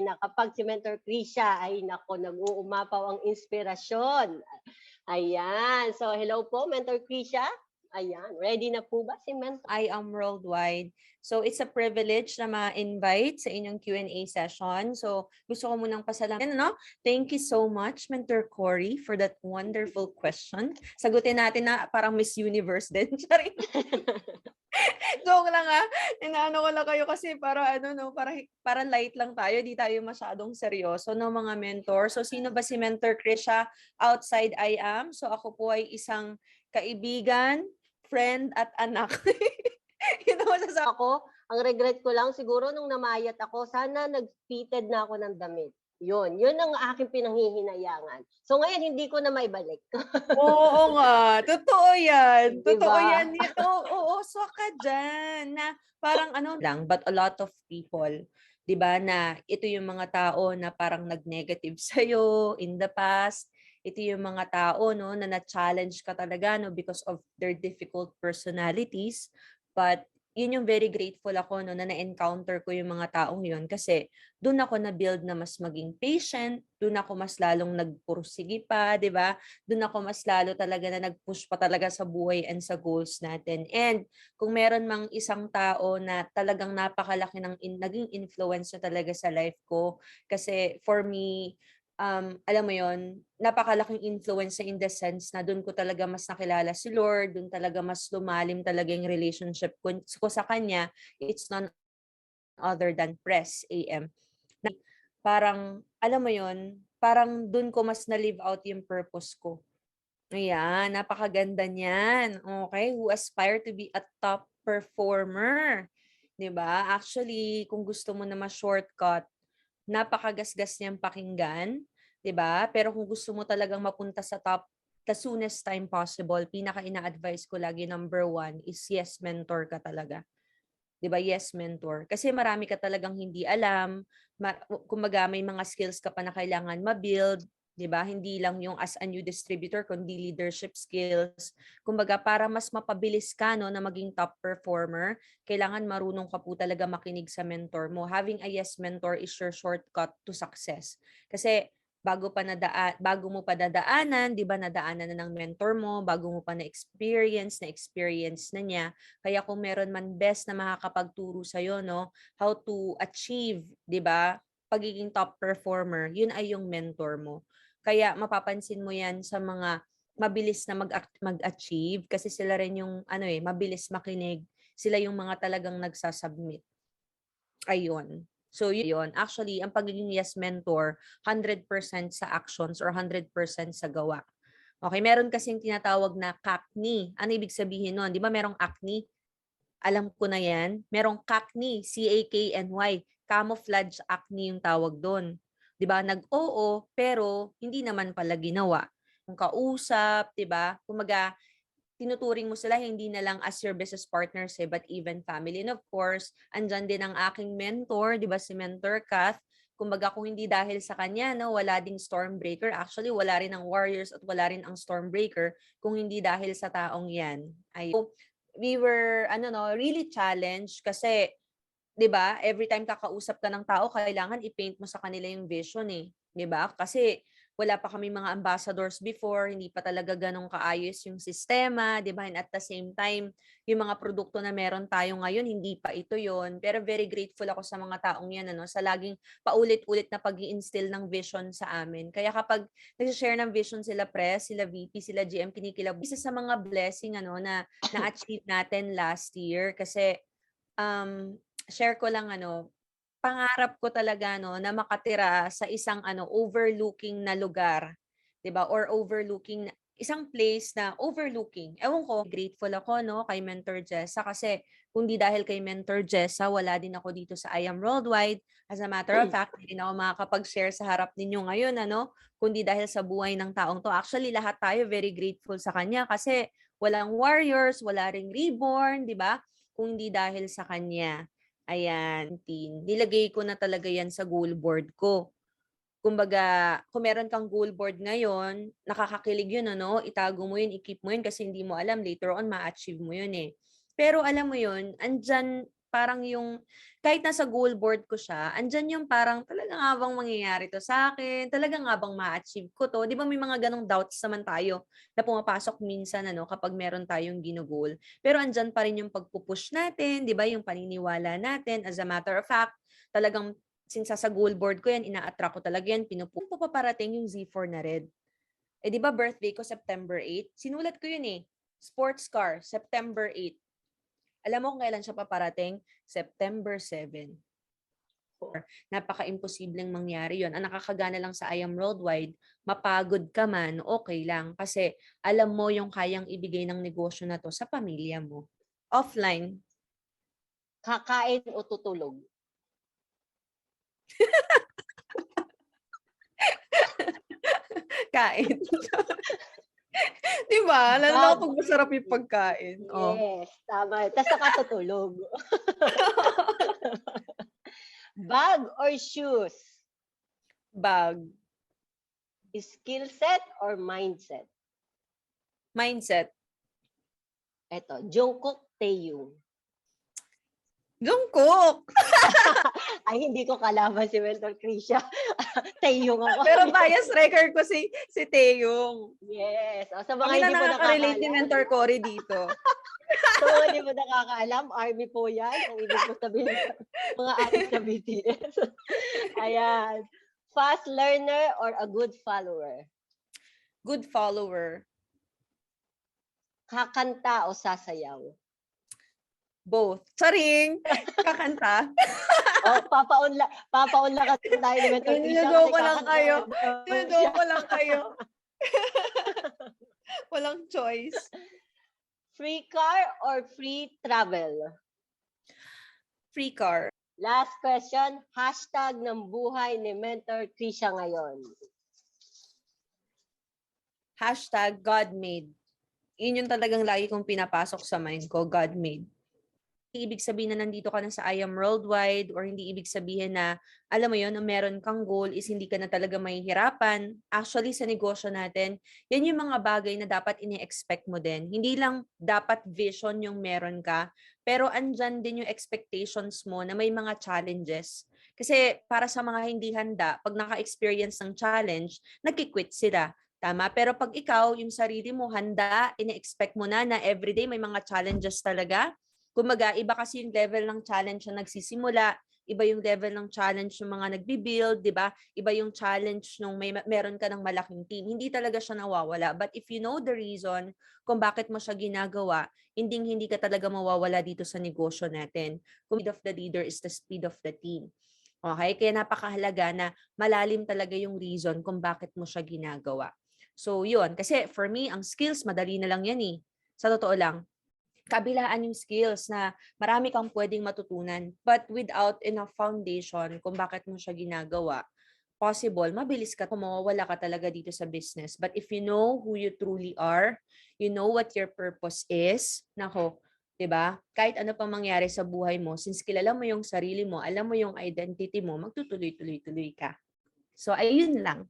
na kapag si Mentor Krisha ay naku, nag-uumapaw ang inspirasyon. Ayan. So, hello po, Mentor Krisha. Ayan, ready na po ba si Mentor? I am worldwide. So it's a privilege na ma-invite sa inyong Q&A session. So gusto ko munang pasalamatan, no? Thank you so much, Mentor Cory, for that wonderful question. Sagutin natin na parang Miss Universe din. Sorry. Joke lang ah. Inaano ko lang kayo kasi para ano no, para light lang tayo, di tayo masyadong seryoso no mga mentor. So sino ba si Mentor Krisha outside I am? So ako po ay isang kaibigan, friend at anak. Yun ang masasabi. Ako, ang regret ko lang siguro nung namayat ako, sana nag-fitted na ako ng damit. Yun ang aking pinanghihinayangan. So ngayon hindi ko na maibalik. Oo nga, totoo yan. 'Di Totoo ba? yan. Oo, swak ka dyan. Na parang ano lang, but a lot of people, 'di ba, na ito yung mga tao na parang nag-negative sa'yo in the past. Ito yung mga tao no na na-challenge ka talaga no because of their difficult personalities. But yun yung very grateful ako no na na-encounter ko yung mga taong yun kasi doon ako na-build na mas maging patient, doon ako mas lalong nagpursige pa, 'di ba? Doon ako mas lalo talaga na nag-push pa talaga sa buhay and sa goals natin. And kung meron mang isang tao na talagang napakalaki ng naging influence na talaga sa life ko, kasi for me, alam mo yon napakalaking influence in the sense na doon ko talaga mas nakilala si Lord, doon talaga mas lumalim talaga yung relationship ko sa Kanya. It's none other than Press AM. Na parang, alam mo yon parang doon ko mas na-live out yung purpose ko. Ayan, napakaganda niyan. Okay, who aspire to be a top performer. 'Di ba? Actually, kung gusto mo na ma-shortcut, napakagasgas niyang pakinggan, 'di ba? Pero kung gusto mo talagang mapunta sa top the soonest time possible, pinaka ina-advise ko lagi number one is yes, mentor ka talaga. 'Di ba? Yes, mentor. Kasi marami ka talagang hindi alam, kumbaga may mga skills ka pa na kailangan ma-build, 'di ba? Hindi lang yung as a new distributor kundi leadership skills. Kumbaga para mas mapabilis ka no na maging top performer, kailangan marunong ka po talaga makinig sa mentor mo. Having a yes mentor is your shortcut to success. Kasi bago mo pa dadaanan, 'di ba, nadaanan na ng mentor mo, bago mo pa na experience na niya. Kaya kung meron man best na makakapagturo sa no, how to achieve, 'di ba, pagiging top performer, yun ay yung mentor mo. Kaya mapapansin mo yan sa mga mabilis na mag-achieve kasi sila rin yung ano mabilis makinig. Sila yung mga talagang nagsasubmit. Ayun. So yun, actually ang pagiging yes mentor, 100% sa actions or 100% sa gawa. Okay, meron kasing tinatawag na CACNI. Ano ibig sabihin nun? Di ba merong acne? Alam ko na yan. Merong CACNI, CAKNY. Camouflage acne yung tawag doon. Di ba? Nag-oo, pero hindi naman pala ginawa. Kung kausap, di ba? Kumaga, tinuturing mo sila hindi na lang as your business partners but even family. And of course, andyan din ang aking mentor, di ba si Mentor Kath. Kumbaga kung hindi dahil sa kanya, no, wala ding Stormbreaker. Actually, wala rin ang Warriors at wala rin ang Stormbreaker kung hindi dahil sa taong yan. Ay, so, we were really challenged kasi 'di ba, every time kakausap ka ng tao kailangan i-paint mo sa kanila yung vision, 'di ba? Kasi wala pa kami mga ambassadors before, hindi pa talaga gano'n kaayos yung sistema, 'di ba? And at the same time, yung mga produkto na meron tayo ngayon, hindi pa ito yon. Pero very grateful ako sa mga taong 'yan sa laging paulit-ulit na pag-i-instill ng vision sa amin. Kaya kapag nag-share ng vision sila Press, sila VP, sila GM, kinikilab. Isa sa mga blessing na na-achieve natin last year kasi um, share ko lang pangarap ko talaga na makatira sa isang overlooking na lugar, 'di ba? Or overlooking isang place na overlooking. Ewan ko, grateful ako kay Mentor Jessa kasi kung di dahil kay Mentor Jessa, wala din ako dito sa I Am Worldwide. As a matter of fact, hindi na ako makakapag-share sa harap ninyo ngayon, kundi dahil sa buhay ng taong to. Actually, lahat tayo very grateful sa kanya kasi walang warriors, wala ring reborn, di ba? Kung hindi dahil sa kanya. Ayan, nilagay ko na talaga yan sa goal board ko. Kumbaga, kung meron kang goal board ngayon, nakakakilig yun, itago mo yun, i-keep mo yun kasi hindi mo alam, later on, ma-achieve mo yun eh. Pero alam mo yun, andyan, parang yung, kahit nasa goal board ko siya, andyan yung parang, talaga nga bang mangyayari to sa akin? Talaga nga bang ma-achieve ko to? Di ba may mga ganong doubts naman tayo na pumapasok minsan, kapag meron tayong ginugol. Pero andyan pa rin yung pagpupush natin, di ba? Yung paniniwala natin. As a matter of fact, talagang, since sa goal board ko yan, ina-attract ko talaga yan, paparating yung Z4 na red. Eh, di ba birthday ko September 8? Sinulat ko yun eh. Sports car, September 8. Alam mo kung kailan siya paparating? September 7. Napaka-imposibleng mangyari yon. Ang nakakagana lang sa I Am Worldwide, mapagod ka man, okay lang. Kasi alam mo yung kayang ibigay ng negosyo na to sa pamilya mo. Offline. Kakain o tutulog? Kain. Di ba? Lalo na kapag masarap yung pagkain. Yes, tama. Tapos nakatutulog. Bag or shoes? Bag. Skill set or mindset? Mindset. Eto, Jungkook, Taeyong. Jungkook! Ay, hindi ko kalaban si Mentor Krisha. Taeyong ako. Pero bias record ko si Taeyong. Yes. O, sa mga Kami hindi na po nakaka-relate ni nakakaalam. Mentor Cory dito. Sa mga hindi po nakakaalam, army po yan. Ang ibig po sabihin, mga adik sa BTS. Ayan. Fast learner or a good follower? Good follower. Kakanta o sasayaw? Both. Charing! Kakanta. Papaunla ka tayo ni Mentor Krisha. Niloloko lang kayo. Niloloko lang kayo. Walang choice. Free car or free travel? Free car. Last question, hashtag ng buhay ni Mentor Krisha ngayon. Hashtag God made. Yun yung talagang lagi kong pinapasok sa mind ko, God made. Hindi ibig sabihin na nandito ka na sa I Am Worldwide or hindi ibig sabihin na, alam mo yun, na meron kang goal is hindi ka na talaga mahihirapan. Actually, sa negosyo natin, yan yung mga bagay na dapat ini-expect mo din. Hindi lang dapat vision yung meron ka, pero andyan din yung expectations mo na may mga challenges. Kasi para sa mga hindi handa, pag naka-experience ng challenge, nagki-quit sila. Tama? Pero pag ikaw, yung sarili mo, handa, ini-expect mo na everyday may mga challenges talaga. Kumaga, iba kasi yung level ng challenge na nagsisimula, iba yung level ng challenge ng mga nagbi-build, di ba? Iba yung challenge nung meron ka ng malaking team. Hindi talaga siya nawawala. But if you know the reason kung bakit mo siya ginagawa, hindi ka talaga mawawala dito sa negosyo natin. Speed of the leader is the speed of the team. Okay? Kaya napakahalaga na malalim talaga yung reason kung bakit mo siya ginagawa. So, yun. Kasi for me, ang skills, madali na lang yan eh. Sa totoo lang. Kabilaan yung skills na marami kang pwedeng matutunan. But without enough foundation kung bakit mo siya ginagawa, possible, mabilis ka, mawawala ka talaga dito sa business. But if you know who you truly are, you know what your purpose is, nako, 'di ba? Kahit ano pang mangyari sa buhay mo, since kilala mo yung sarili mo, alam mo yung identity mo, magtutuloy-tuloy-tuloy ka. So, ayun lang.